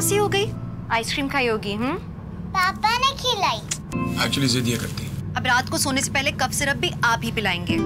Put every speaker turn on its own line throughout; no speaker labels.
खांसी हो गई? आइसक्रीम खाई होगी।
पापा ने खिलाई।
एक्चुअली जिद ये करती।
अब रात को सोने से पहले कफ सिरप भी आप ही पिलाएंगे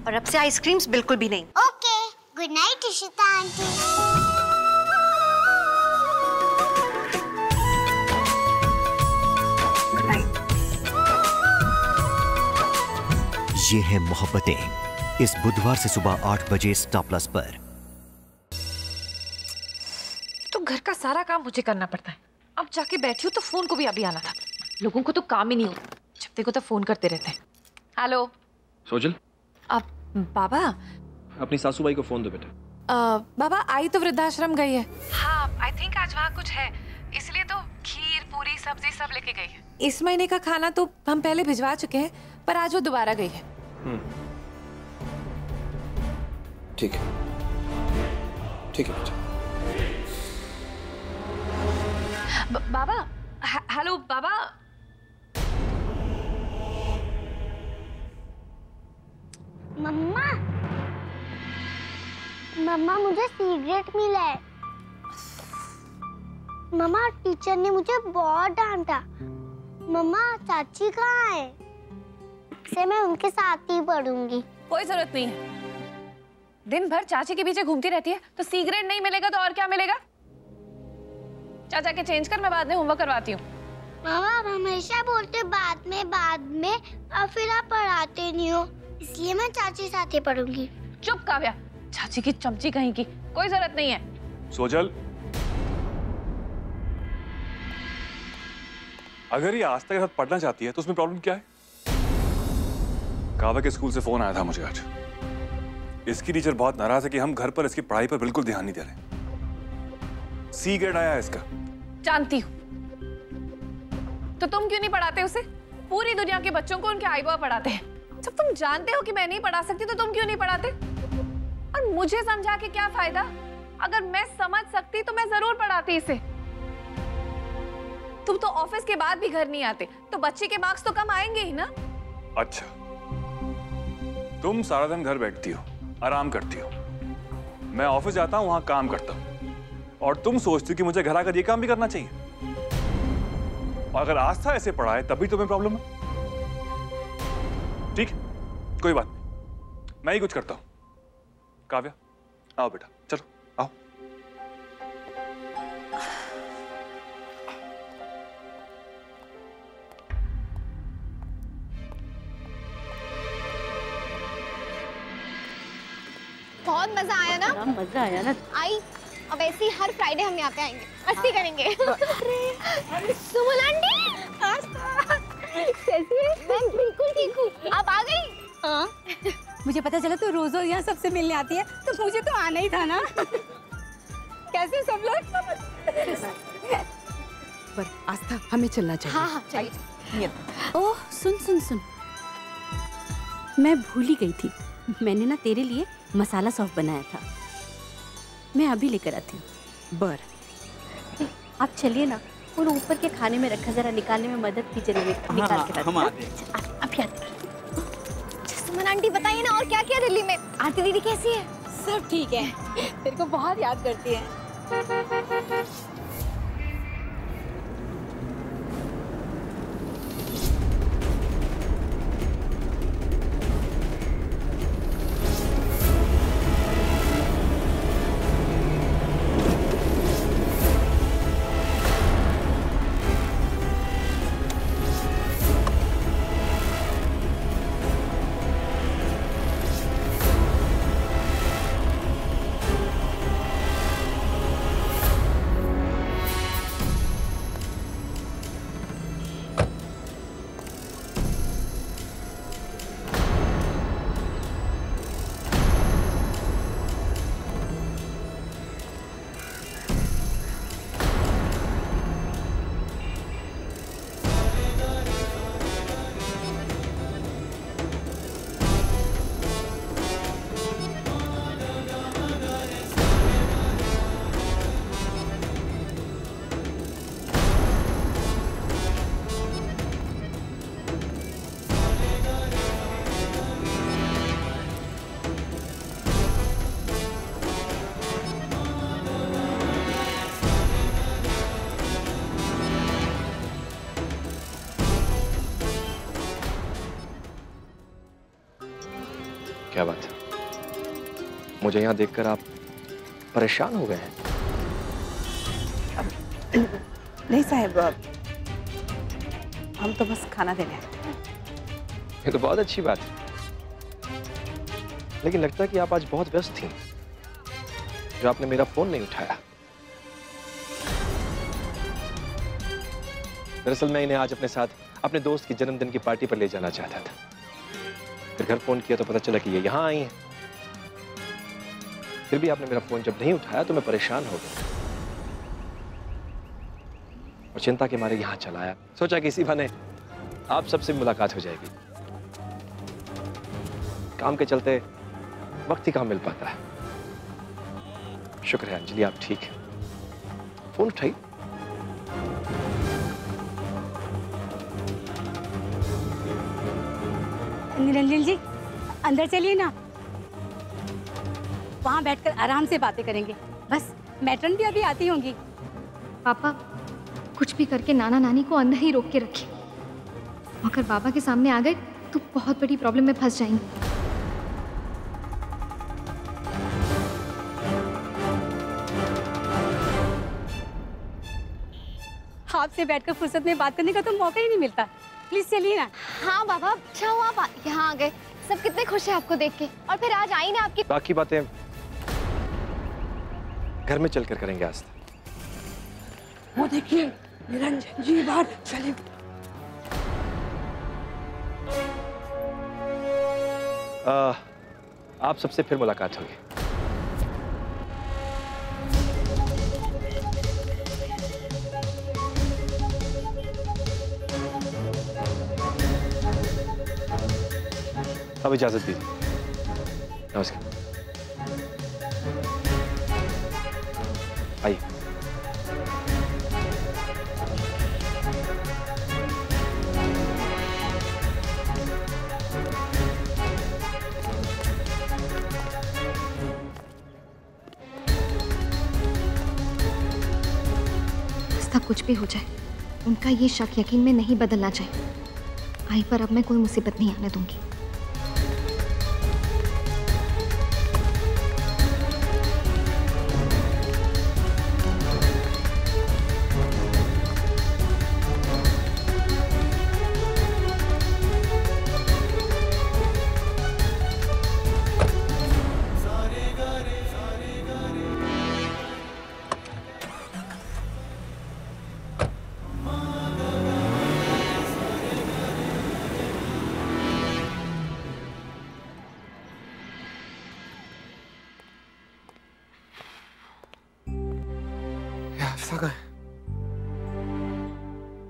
और अब से आइसक्रीम्स बिल्कुल भी नहीं।
Okay, good night Ishita aunty.
ये है मोहब्बतें, इस बुधवार से सुबह 8 बजे स्टार प्लस पर।
तो घर का सारा काम मुझे करना पड़ता है। अब जाके बैठी हूँ तो फोन को भी अभी आना था। लोगों को तो काम ही नहीं होता, जब देखो तो फोन करते रहते हैं। हेलो
सोजल।
अब बाबा,
अपनी सासूबाई को फोन दो बेटा।
बाबा आई तो वृद्धाश्रम गई है। हाँ, आई थिंक आज वहाँ कुछ है, इसलिए तो खीर पूरी सब्जी सब लेके गई है। इस महीने का खाना तो हम पहले भिजवा चुके हैं, पर आज वो दोबारा गई है।
ठीक है, ठीक है बेटा।
बाबा, हेलो बाबा।
मम्मा, मम्मा मुझे सिगरेट मिला है। मम्मा, टीचर ने मुझे बहुत डांटा। मम्मा, चाची कहाँ है? से मैं उनके साथ ही पढ़ूंगी।
कोई जरूरत नहीं है, दिन भर चाची के पीछे घूमती रहती है, तो सिगरेट नहीं मिलेगा तो और क्या मिलेगा? चाचा के चेंज कर, मैं बाद में होमवर्क करवाती हूँ।
मामा, आप हमेशा बोलते बाद में और फिर आप पढ़ाते नहीं हो, इसलिए मैं चाची साथ ही पढ़ूंगी।
चुप काव्या, चाची की चमची कहीं की, कोई जरूरत नहीं है।
सोजल, अगर ये आस्था के साथ पढ़ना चाहती है तो उसमें प्रॉब्लम क्या है? काव्या के स्कूल से फोन आया था मुझे आज। इसकी टीचर बहुत नाराज है कि हम घर पर इसकी पढ़ाई पर बिल्कुल ध्यान नहीं दे रहे। सी ग्रेड आया है इसका।
जानती हूँ, तो तुम क्यों नहीं पढ़ाते उसे? पूरी दुनिया के बच्चों को उनके आई बाबा पढ़ाते हैं। जब तुम जानते हो कि मैं नहीं पढ़ा सकती तो तुम क्यों नहीं पढ़ाते? और मुझे समझा के क्या फायदा? अगर मैं समझ सकती तो मैं जरूर पढ़ाती इसे। तुम तो ऑफिस के बाद भी घर नहीं आते, तो बच्चे के मार्क्स तो कम आएंगे ही ना।
अच्छा, तुम सारा दिन घर बैठती हो, आराम करती हो, मैं ऑफिस जाता हूँ, वहां काम करता हूँ, और तुम सोचती हो कि मुझे घर आकर ये काम भी करना चाहिए। और अगर आस्था ऐसे पढ़ाए तभी तुम्हें प्रॉब्लम है। ठीक है, कोई बात नहीं, मैं ही कुछ करता हूँ। काव्या, आओ बेटा, चलो आओ।
बहुत मजा आया ना?
मजा आया ना।
आई, अब ऐसे ही हर फ्राइडे हम यहाँ पे आएंगे, मस्ती करेंगे। सुमन आंटी, कैसी है? मैं बिल्कुल ठीक हूँ, आप आ गई?
हाँ, मुझे पता चला तू रोज रोज यहाँ सबसे मिलने आती है, तो मुझे तो आना ही था ना। कैसे सब लोग?
पर आस्था, हमें चलना चाहिए।
हाँ हाँ, चलिए।
ओह, सुन सुन सुन, मैं भूल ही गई थी, मैंने ना तेरे लिए मसाला सौंफ बनाया था, मैं अभी लेकर आती हूँ।
बर,
आप चलिए ना, उन ऊपर के खाने में रखा, जरा निकालने में मदद कीजिए ना, निकाल के
हम आते हैं।
अभी आते।
सुमन आंटी, बताइए ना, और क्या किया दिल्ली में? आरती दीदी कैसी है?
सब ठीक है, तेरे को बहुत याद करती है।
क्या बात है? मुझे यहाँ देखकर आप परेशान हो गए हैं?
नहीं साहब, हम तो बस खाना देने आए।
ये तो बहुत अच्छी बात है, लेकिन लगता है कि आप आज बहुत व्यस्त थी, जो आपने मेरा फोन नहीं उठाया। दरअसल मैं इन्हें आज अपने साथ अपने दोस्त की जन्मदिन की पार्टी पर ले जाना चाहता था। फिर घर फोन किया तो पता चला कि ये यहाँ आई हैं। फिर भी आपने मेरा फोन जब नहीं उठाया तो मैं परेशान हो गया और चिंता के मारे यहाँ चला आया। सोचा कि इसी बहाने आप सबसे मुलाकात हो जाएगी। काम के चलते वक्त ही कहाँ मिल पाता है। शुक्र है अंजलि, आप ठीक है। फोन उठाइए।
निरंजन जी, अंदर चलिए ना, वहां बैठकर आराम से बातें करेंगे। बस मैट्रन भी अभी आती होंगी।
पापा कुछ भी करके नाना नानी को अंदर ही रोक के रखिए। अगर बाबा के सामने आ गए तो बहुत बड़ी प्रॉब्लम में फंस जाएंगे।
आपसे बैठकर फुर्सत में बात करने का तो मौका ही नहीं मिलता। प्लीज चलिए ना।
हाँ बाबा, अच्छा हुआ आप यहाँ आ गए। सब कितने खुश हैं आपको देख के। और फिर आज आई ना आपकी।
बाकी बातें घर में चलकर करेंगे आज।
वो देखिए निरंजन जी बाहर चलिए।
आप सबसे फिर मुलाकात होगी। अब इजाजत दीजिए। नमस्कार। आइए।
कुछ भी हो जाए, उनका ये शक यकीन में नहीं बदलना चाहिए। आई पर अब मैं कोई मुसीबत नहीं आने दूंगी।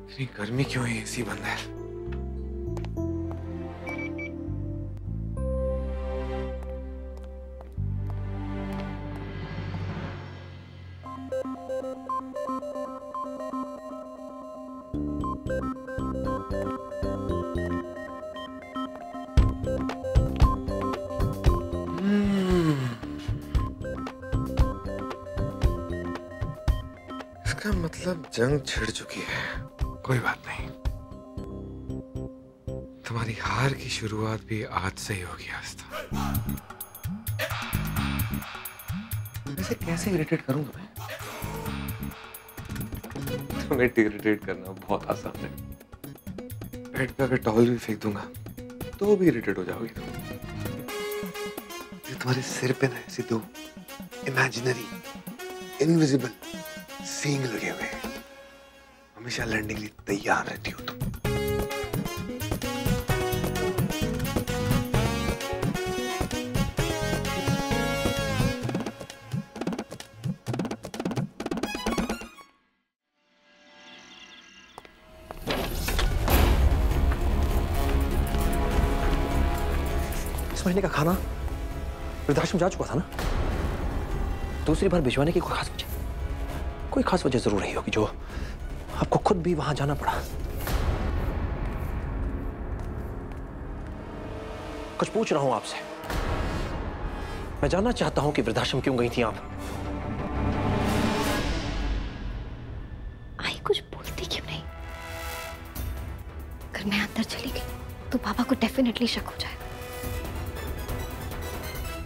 इतनी गर्मी क्यों है? एसी बंद है। इसका मतलब जंग छिड़ चुकी है। कोई बात नहीं, तुम्हारी हार की शुरुआत भी आज से ही होगी आस्था। वैसे कैसे इरिटेट करूं तुम्हें? तुम्हें इरिटेट करना बहुत आसान है। बेड पे अगर टॉवल भी फेंक दूंगा तो भी इरिटेट हो जाओगी तुम। तुम्हारे सिर पे ना ऐसे दो इमेजिनरी इनविजिबल सींग लगे हुए हैं। हमेशा लड़ने के लिए तैयार रहती हो तुम।
इस महीने का खाना वृद्धाश्रम जा चुका था ना। दूसरी बार भिजवाने की कोई खास वजह जरूर रही होगी जो आपको खुद भी वहां जाना पड़ा। कुछ पूछ रहा हूं आपसे। मैं जानना चाहता हूं कि वृद्धाश्रम क्यों गई थी आप?
आई कुछ बोलती क्यों नहीं? अगर मैं अंदर चली गई तो पापा को डेफिनेटली शक हो जाएगा।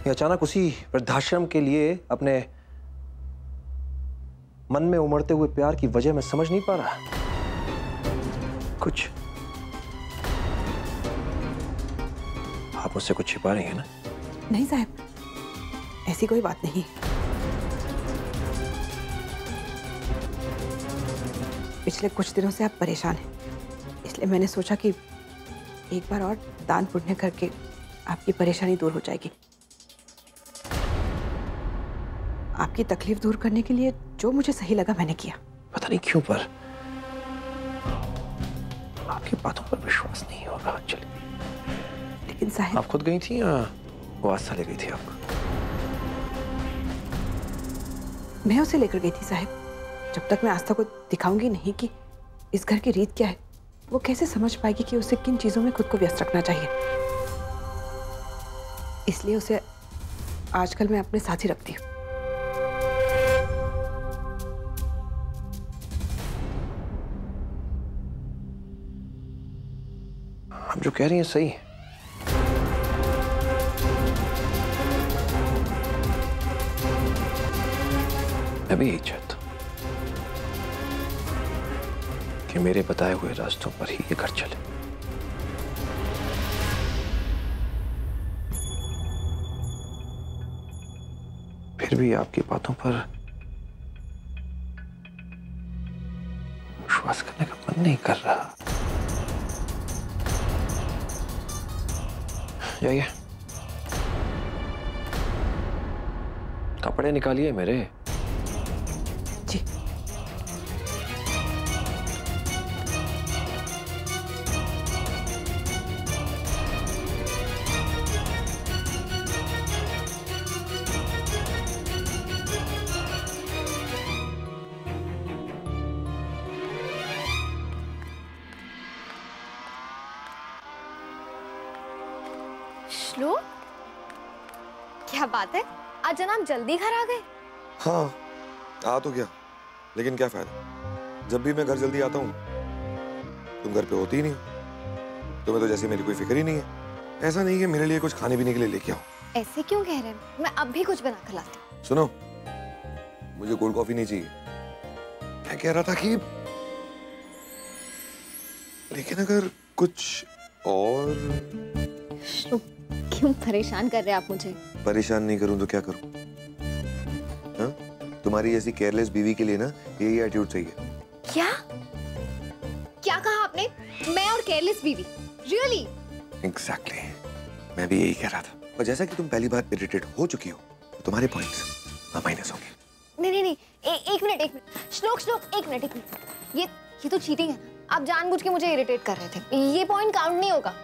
ये अचानक उसी वृद्धाश्रम के लिए अपने मन में उमड़ते हुए प्यार की वजह मैं समझ नहीं पा रहा। कुछ आप मुझसे कुछ छिपा रही हैं ना?
नहीं साहब, ऐसी कोई बात नहीं। पिछले कुछ दिनों से आप परेशान हैं, इसलिए मैंने सोचा कि एक बार और दान पुण्य करके आपकी परेशानी दूर हो जाएगी। आपकी तकलीफ दूर करने के लिए जो मुझे सही लगा मैंने किया।
पता नहीं क्यों पर आपकी बातों पर विश्वास नहीं हो रहा अंजलि।
लेकिन साहब,
आप खुद गई थी या वो आस्था ले गई थी आपको?
मैं उसे लेकर गई थी साहब। जब तक मैं आस्था को दिखाऊंगी नहीं कि इस घर की रीत क्या है, वो कैसे समझ पाएगी कि उसे किन चीजों में खुद को व्यस्त रखना चाहिए। इसलिए उसे आजकल मैं अपने साथ ही रखती हूँ।
आप जो कह रही हैं सही है। मैं भी यही चाहता हूं कि मेरे बताए हुए रास्तों पर ही ये घर चले। फिर भी आपकी बातों पर विश्वास करने का मन नहीं कर रहा। जाइए, कपड़े निकालिए मेरे।
जी।
श्लोक, क्या बात है, आज जनाब जल्दी घर आ गए?
हाँ, आ तो गया, लेकिन क्या फायदा, जब भी मैं घर जल्दी आता हूँ तुम घर पे होती ही नहीं हो। तुम्हें तो जैसे मेरी कोई फिक्र ही नहीं है। ऐसा नहीं कि मेरे लिए कुछ खाने पीने के लिए लेके आओ।
ऐसे क्यों कह रहे हैं? मैं अब भी कुछ बना कर लाती हूँ।
सुनो, मुझे कोल्ड कॉफी नहीं चाहिए। मैं कह रहा था कि लेकिन अगर कुछ और।
श्लोक, क्यों परेशान कर रहे हैं आप मुझे?
परेशान नहीं करूं तो क्या करूं? हाँ? तुम्हारी ऐसी केयरलेस बीवी के लिए ना यही एटीट्यूड चाहिए।
क्या क्या कहा आपने? मैं और केयरलेस बीवी? रियली?
एग्जैक्टली, मैं भी यही कह रहा था। और जैसा कि तुम पहली बार इरिटेट हो चुकी हो तो तुम्हारे पॉइंट्स माइनस होंगे।
नहीं, एक मिनट। श्लोक, एक मिनट। ये तो चीटिंग है। आप जानबूझ के मुझे इरिटेट कर रहे थे। ये पॉइंट काउंट नहीं होगा।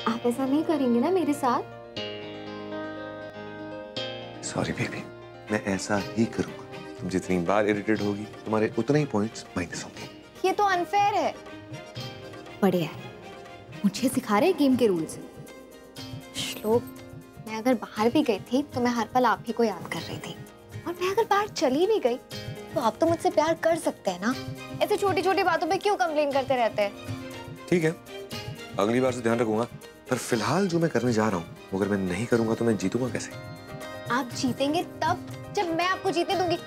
आप ऐसा नहीं करेंगे ना मेरे साथ?
सॉरी बेबी, मैं ऐसा ही करूंगा। तुम जितनी बार इरिटेट होगी तुम्हारे उतने ही पॉइंट्स माइनस होंगे।
ये तो अनफेयर है। बढ़िया है, मुझे सिखा रहे गेम के रूल्स। श्लोक, मैं अगर बाहर भी गई थी तो मैं हर पल आप ही को याद कर रही थी। और मैं अगर बाहर चली भी गई तो आप तो मुझसे प्यार कर सकते हैं ना। ऐसे छोटी छोटी बातों पे क्यों कंप्लेन करते रहते हैं?
ठीक है, अगली बार से ध्यान रखूंगा। पर फिलहाल जो मैं करने जा रहा हूँ अगर मैं नहीं करूंगा तो मैं जीतूंगा कैसे?
आप जीतेंगे तब जब मैं आपको जीतने दूंगी।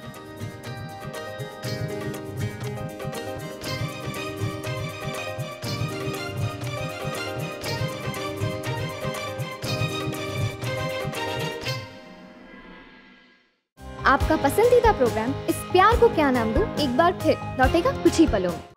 आपका पसंदीदा प्रोग्राम इस प्यार को क्या नाम दूं एक बार फिर लौटेगा कुछ ही पलों में।